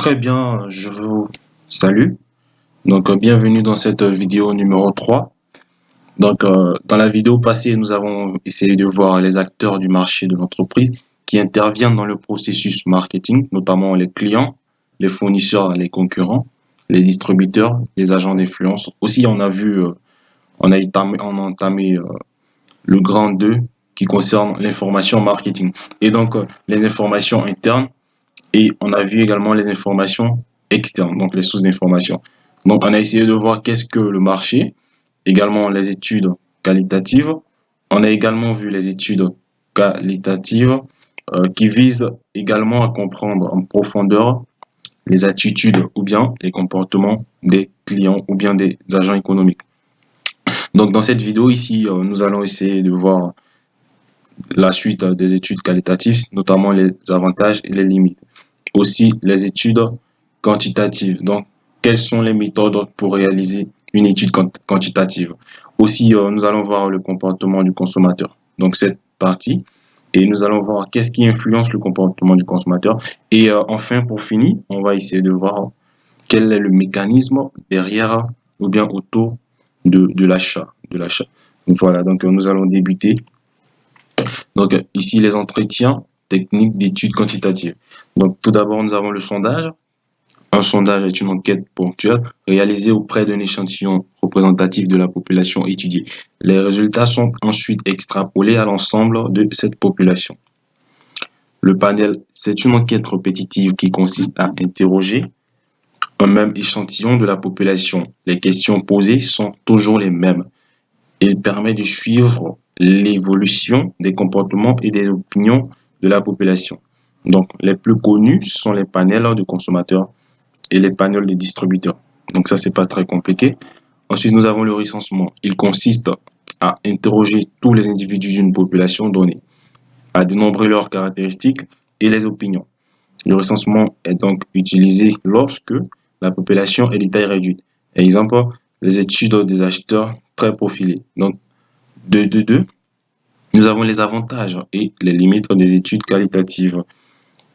Très bien, je vous salue. Bienvenue dans cette vidéo numéro 3. Dans la vidéo passée, nous avons essayé de voir les acteurs du marché de l'entreprise qui interviennent dans le processus marketing, notamment les clients, les fournisseurs, les concurrents, les distributeurs, les agents d'influence. Aussi, on a entamé le grand 2 qui concerne l'information marketing. Les informations internes et on a vu également les informations externes, donc les sources d'information. Donc, on a essayé de voir qu'est-ce que le marché, également les études qualitatives. On a également vu les études qualitatives qui visent également à comprendre en profondeur les attitudes ou bien les comportements des clients ou bien des agents économiques. Donc, dans cette vidéo ici, nous allons essayer de voir la suite des études qualitatives, notamment les avantages et les limites. Aussi, les études quantitatives. Donc, quelles sont les méthodes pour réaliser une étude quantitative? Aussi, nous allons voir le comportement du consommateur. Donc, cette partie. Et nous allons voir qu'est-ce qui influence le comportement du consommateur. Et enfin, pour finir, on va essayer de voir quel est le mécanisme derrière ou bien autour de l'achat. Voilà, donc nous allons débuter. Donc, ici, les entretiens techniques d'études quantitatives. Donc, tout d'abord, nous avons le sondage. Un sondage est une enquête ponctuelle réalisée auprès d'un échantillon représentatif de la population étudiée. Les résultats sont ensuite extrapolés à l'ensemble de cette population. Le panel, c'est une enquête répétitive qui consiste à interroger un même échantillon de la population. Les questions posées sont toujours les mêmes. Il permet de suivre l'évolution des comportements et des opinions de la population. Donc, les plus connus sont les panels de consommateurs et les panels de distributeurs. Donc, ça, c'est pas très compliqué. Ensuite, nous avons le recensement. Il consiste à interroger tous les individus d'une population donnée, à dénombrer leurs caractéristiques et les opinions. Le recensement est donc utilisé lorsque la population est de taille réduite. Exemple, les études des acheteurs très profilés. Donc, 2. Nous avons les avantages et les limites des études qualitatives.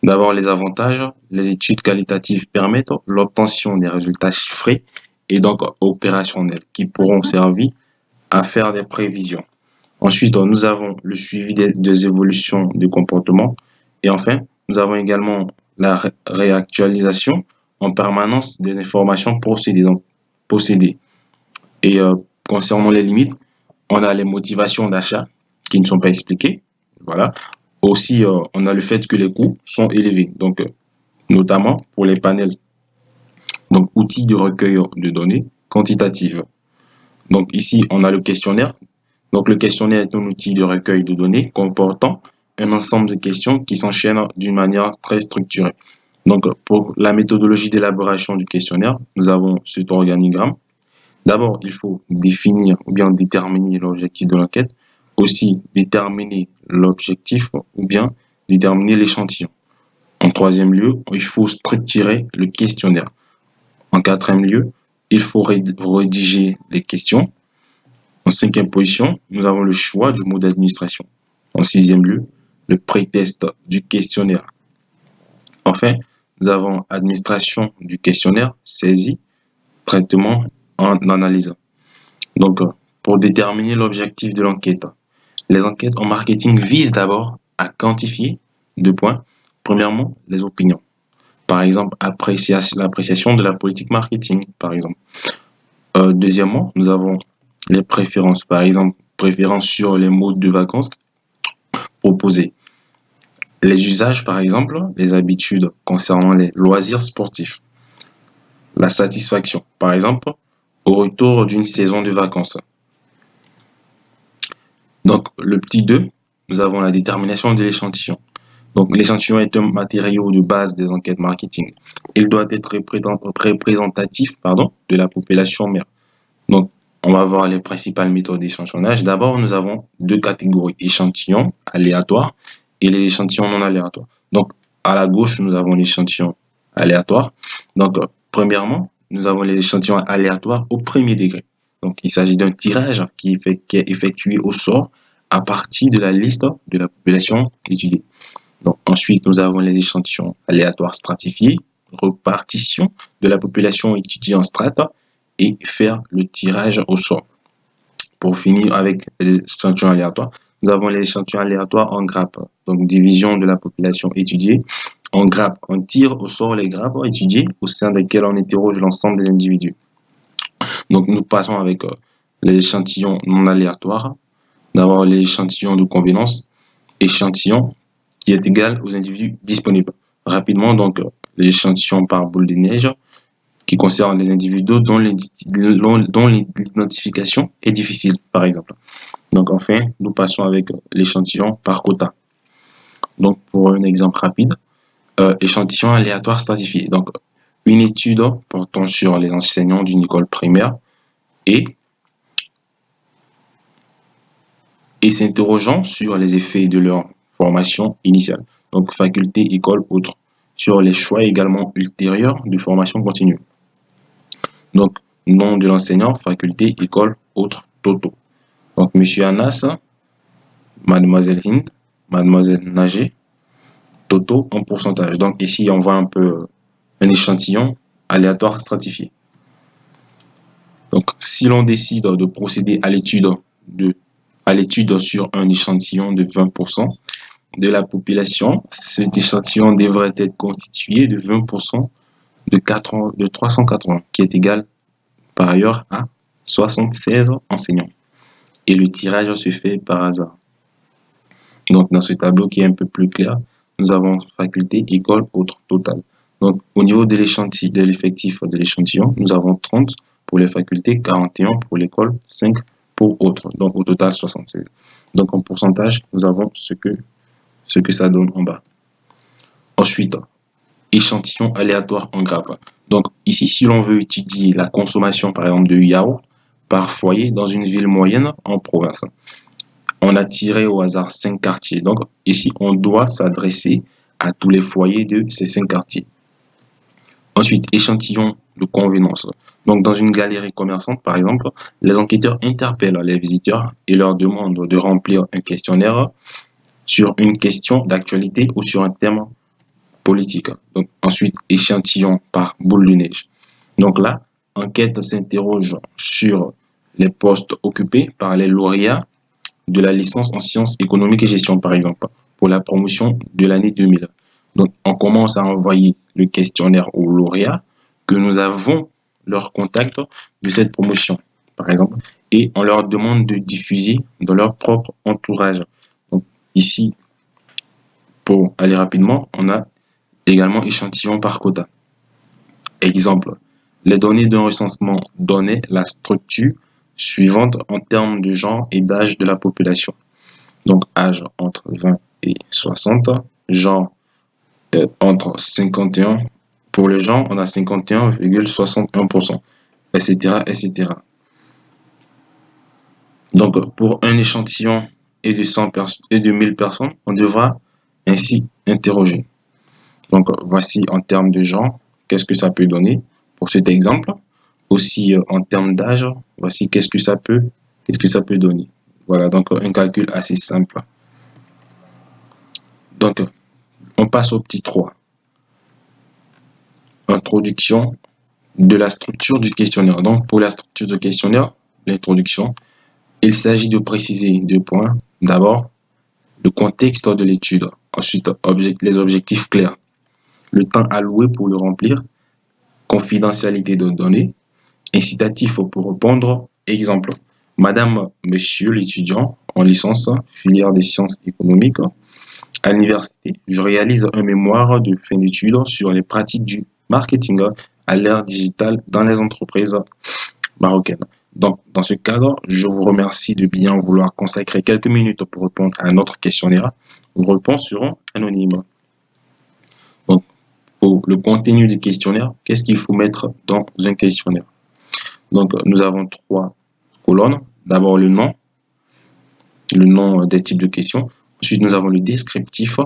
D'abord, les avantages. Les études qualitatives permettent l'obtention des résultats chiffrés et donc opérationnels qui pourront servir à faire des prévisions. Ensuite, nous avons le suivi des évolutions du comportement. Et enfin, nous avons également la réactualisation en permanence des informations possédées. Et concernant les limites, on a les motivations d'achat qui ne sont pas expliquées. Voilà. Aussi, on a le fait que les coûts sont élevés, donc notamment pour les panels. Donc, outils de recueil de données quantitatives. Donc, ici, on a le questionnaire. Donc, le questionnaire est un outil de recueil de données comportant un ensemble de questions qui s'enchaînent d'une manière très structurée. Donc, pour la méthodologie d'élaboration du questionnaire, nous avons cet organigramme. D'abord, il faut définir ou bien déterminer l'objectif de l'enquête. Aussi, déterminer l'objectif ou bien déterminer l'échantillon. En troisième lieu, il faut structurer le questionnaire. En quatrième lieu, il faut rédiger les questions. En cinquième position, nous avons le choix du mot d'administration. En sixième lieu, le pré-test du questionnaire. Enfin, nous avons administration du questionnaire, saisie, traitement en analyse. Donc, pour déterminer l'objectif de l'enquête, les enquêtes en marketing visent d'abord à quantifier 2 points. Premièrement, les opinions. Par exemple, l'appréciation de la politique marketing, par exemple. Deuxièmement, nous avons les préférences. Par exemple, préférences sur les modes de vacances proposés. Les usages, par exemple, les habitudes concernant les loisirs sportifs. La satisfaction, par exemple, au retour d'une saison de vacances. Donc, le petit 2, nous avons la détermination de l'échantillon. Donc, l'échantillon est un matériau de base des enquêtes marketing. Il doit être représentatif de la population mère. Donc, on va voir les principales méthodes d'échantillonnage. D'abord, nous avons 2 catégories, échantillons aléatoires et les échantillons non aléatoires. Donc, à la gauche, nous avons l'échantillon aléatoire. Donc, premièrement, nous avons les échantillons aléatoires au premier degré. Donc, il s'agit d'un tirage qui est effectué au sort à partir de la liste de la population étudiée. Donc, ensuite, nous avons les échantillons aléatoires stratifiés répartition de la population étudiée en strates et faire le tirage au sort. Pour finir avec les échantillons aléatoires, nous avons les échantillons aléatoires en grappes. Donc, division de la population étudiée en grappes. On tire au sort les grappes étudiées au sein desquelles on interroge l'ensemble des individus. Donc, nous passons avec les échantillons non aléatoires. D'abord, l'échantillon de convenance, échantillon qui est égal aux individus disponibles. Rapidement, donc, l'échantillon par boule de neige qui concerne les individus dont l'identification est difficile, par exemple. Donc, enfin, nous passons avec l'échantillon par quota. Donc, pour un exemple rapide, échantillon aléatoire stratifié. Donc, une étude portant sur les enseignants d'une école primaire et s'interrogeant sur les effets de leur formation initiale. Donc, faculté, école, autres, sur les choix également ultérieurs de formation continue. Donc, nom de l'enseignant, faculté, école, autres, totaux. Donc, Monsieur Anas, Mademoiselle Hind, Mademoiselle Nager, totaux en pourcentage. Donc, ici, on voit un peu un échantillon aléatoire stratifié. Donc, si l'on décide de procéder à l'étude sur un échantillon de 20% de la population, cet échantillon devrait être constitué de 20% de 380, qui est égal par ailleurs à 76 enseignants. Et le tirage se fait par hasard. Donc, dans ce tableau qui est un peu plus clair, nous avons faculté, école, autres, total. Donc, au niveau de l'effectif de l'échantillon, nous avons 30 pour les facultés, 41 pour l'école, 5 pour autres. Donc, au total, 76. Donc, en pourcentage, nous avons ce que ça donne en bas. Ensuite, échantillon aléatoire en grappe. Donc, ici, si l'on veut étudier la consommation, par exemple, de yaourt par foyer dans une ville moyenne en province, on a tiré au hasard 5 quartiers. Donc, ici, on doit s'adresser à tous les foyers de ces 5 quartiers. Ensuite, échantillon de convenance. Donc, dans une galerie commerçante, par exemple, les enquêteurs interpellent les visiteurs et leur demandent de remplir un questionnaire sur une question d'actualité ou sur un thème politique. Donc, ensuite, échantillon par boule de neige. Donc là, enquête s'interroge sur les postes occupés par les lauréats de la licence en sciences économiques et gestion, par exemple, pour la promotion de l'année 2000. Donc, on commence à envoyer le questionnaire aux lauréats que nous avons leur contact de cette promotion, par exemple, et on leur demande de diffuser dans leur propre entourage. Donc, ici, pour aller rapidement, on a également échantillon par quota. Exemple, les données d'un recensement donnaient la structure suivante en termes de genre et d'âge de la population. Donc, âge entre 20 et 60, genre entre 51. Pour les gens, on a 51,61%, etc., etc. Donc, pour un échantillon et de 1000 personnes, on devra ainsi interroger. Donc, voici en termes de genre, qu'est-ce que ça peut donner pour cet exemple. Aussi, en termes d'âge, voici qu'est-ce que ça peut donner. Voilà, donc un calcul assez simple. Donc, on passe au petit 3. Introduction de la structure du questionnaire. Donc, pour la structure du questionnaire, l'introduction, il s'agit de préciser 2 points. D'abord, le contexte de l'étude. Ensuite, les objectifs clairs. Le temps alloué pour le remplir. Confidentialité de données. Incitatif pour répondre. Exemple, Madame, Monsieur l'étudiant en licence, filière des sciences économiques, à l'université. Je réalise un mémoire de fin d'études sur les pratiques du marketing à l'ère digitale dans les entreprises marocaines. Donc, dans ce cadre, je vous remercie de bien vouloir consacrer quelques minutes pour répondre à notre questionnaire. Vos réponses seront anonymes. Donc, pour le contenu du questionnaire, qu'est-ce qu'il faut mettre dans un questionnaire? Donc, nous avons 3 colonnes. D'abord, le nom des types de questions. Ensuite, nous avons le descriptif.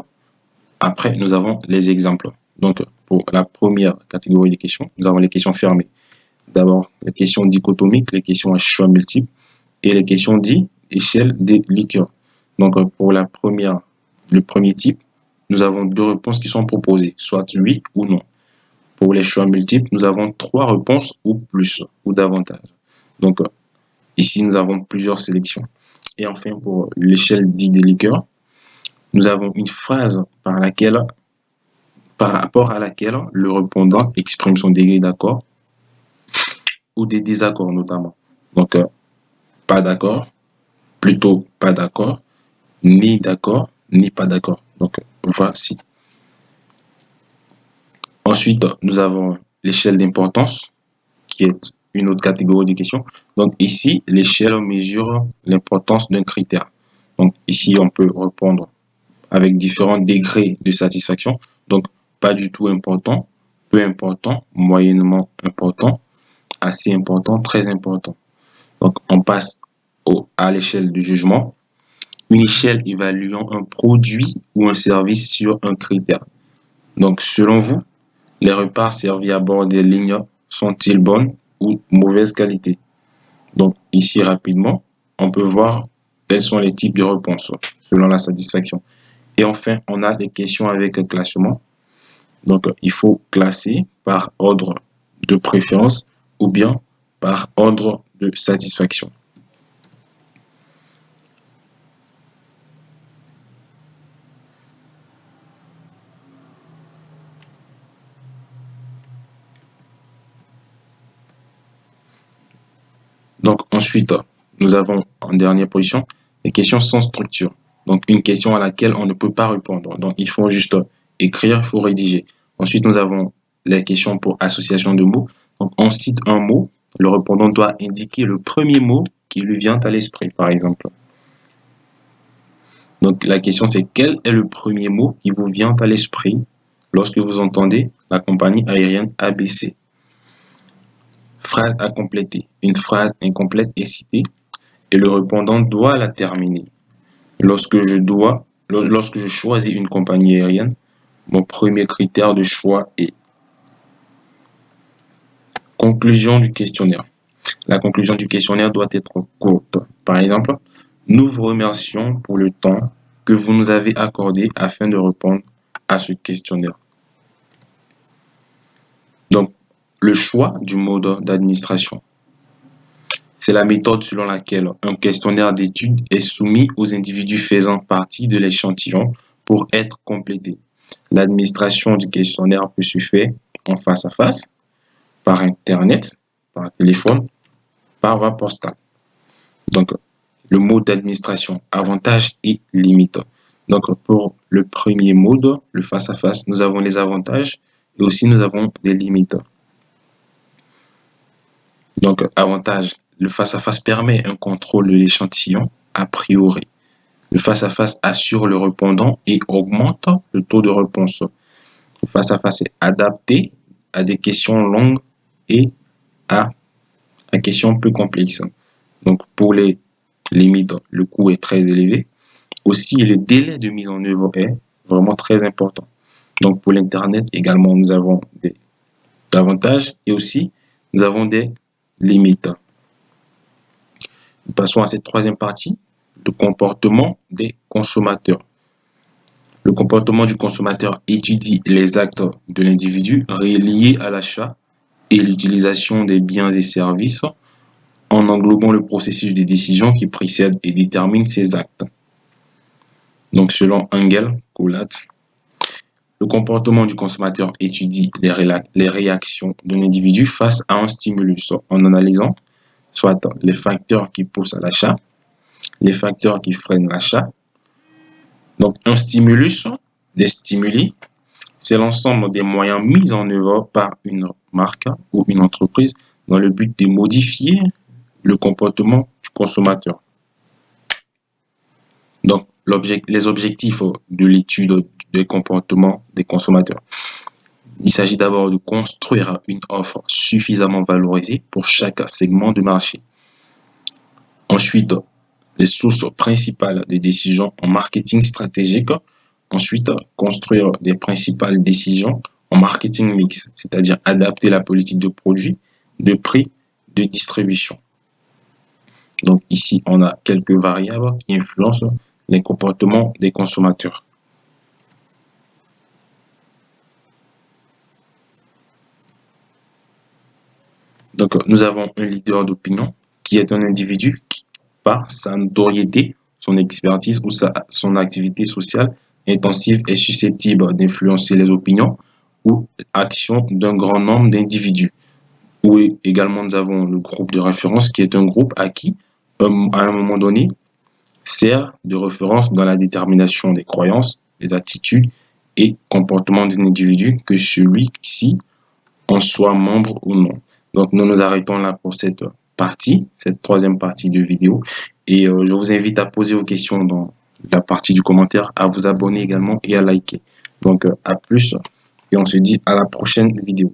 Après, nous avons les exemples. Donc, pour la première catégorie des questions, nous avons les questions fermées. D'abord, les questions dichotomiques, les questions à choix multiples et les questions dites échelle des Likert. Donc, pour le premier type, nous avons 2 réponses qui sont proposées, soit oui ou non. Pour les choix multiples, nous avons 3 réponses ou plus, ou davantage. Donc, ici, nous avons plusieurs sélections. Et enfin, pour l'échelle dite des liqueurs, nous avons une phrase par rapport à laquelle le répondant exprime son degré d'accord ou des désaccords notamment. Donc, pas d'accord, plutôt pas d'accord, ni d'accord, ni pas d'accord. Donc, voici. Ensuite, nous avons l'échelle d'importance, qui est une autre catégorie de questions. Donc, ici, l'échelle mesure l'importance d'un critère. Donc, ici, on peut répondre avec différents degrés de satisfaction. Donc, pas du tout important, peu important, moyennement important, assez important, très important. Donc, on passe à l'échelle de jugement, une échelle évaluant un produit ou un service sur un critère. Donc, selon vous, les repas servis à bord des lignes sont-ils bonnes ou mauvaise qualité? Donc, ici, rapidement, on peut voir quels sont les types de réponses selon la satisfaction. Et enfin, on a des questions avec un classement. Donc, il faut classer par ordre de préférence ou bien par ordre de satisfaction. Donc, ensuite, nous avons en dernière position les questions sans structure. Donc, une question à laquelle on ne peut pas répondre. Donc, il faut juste écrire, il faut rédiger. Ensuite, nous avons les questions pour association de mots. Donc, on cite un mot, le répondant doit indiquer le premier mot qui lui vient à l'esprit, par exemple. Donc, la question, c'est quel est le premier mot qui vous vient à l'esprit lorsque vous entendez la compagnie aérienne ABC? Phrase à compléter. Une phrase incomplète est citée et le répondant doit la terminer. Lorsque je choisis une compagnie aérienne, mon premier critère de choix est conclusion du questionnaire. La conclusion du questionnaire doit être courte. Par exemple, nous vous remercions pour le temps que vous nous avez accordé afin de répondre à ce questionnaire. Donc, le choix du mode d'administration. C'est la méthode selon laquelle un questionnaire d'étude est soumis aux individus faisant partie de l'échantillon pour être complété. L'administration du questionnaire peut se faire en face à face, par Internet, par téléphone, par voie postale. Donc, le mode d'administration, avantages et limites. Donc, pour le premier mode, le face à face, nous avons les avantages et aussi nous avons des limites. Donc, avantage, le face-à-face permet un contrôle de l'échantillon a priori. Le face-à-face assure le répondant et augmente le taux de réponse. Le face-à-face est adapté à des questions longues et à questions peu complexes. Donc, pour les limites, le coût est très élevé. Aussi, le délai de mise en œuvre est vraiment très important. Donc, pour l'Internet également, nous avons des avantages et aussi, nous avons des limites. Passons à cette troisième partie, le comportement des consommateurs. Le comportement du consommateur étudie les actes de l'individu reliés à l'achat et l'utilisation des biens et services en englobant le processus de décision qui précède et détermine ces actes. Donc, selon Engel, Coulat, le comportement du consommateur étudie les réactions d'un individu face à un stimulus en analysant soit les facteurs qui poussent à l'achat, les facteurs qui freinent l'achat. Donc, un stimulus, des stimuli, c'est l'ensemble des moyens mis en œuvre par une marque ou une entreprise dans le but de modifier le comportement du consommateur. Donc, les objectifs de l'étude des comportements des consommateurs. Il s'agit d'abord de construire une offre suffisamment valorisée pour chaque segment de marché. Ensuite, les sources principales des décisions en marketing stratégique. Ensuite, construire des principales décisions en marketing mix, c'est-à-dire adapter la politique de produit, de prix, de distribution. Donc ici, on a quelques variables qui influencent les comportements des consommateurs. Donc, nous avons un leader d'opinion qui est un individu qui, par sa notoriété, son expertise ou son activité sociale intensive est susceptible d'influencer les opinions ou actions d'un grand nombre d'individus. Ou également, nous avons le groupe de référence qui est un groupe à qui, à un moment donné, sert de référence dans la détermination des croyances, des attitudes et comportements des individus, que celui-ci en soit membre ou non. Donc, nous nous arrêtons là pour cette partie, cette troisième partie de vidéo. Et je vous invite à poser vos questions dans la partie du commentaire, à vous abonner également et à liker. Donc, à plus et on se dit à la prochaine vidéo.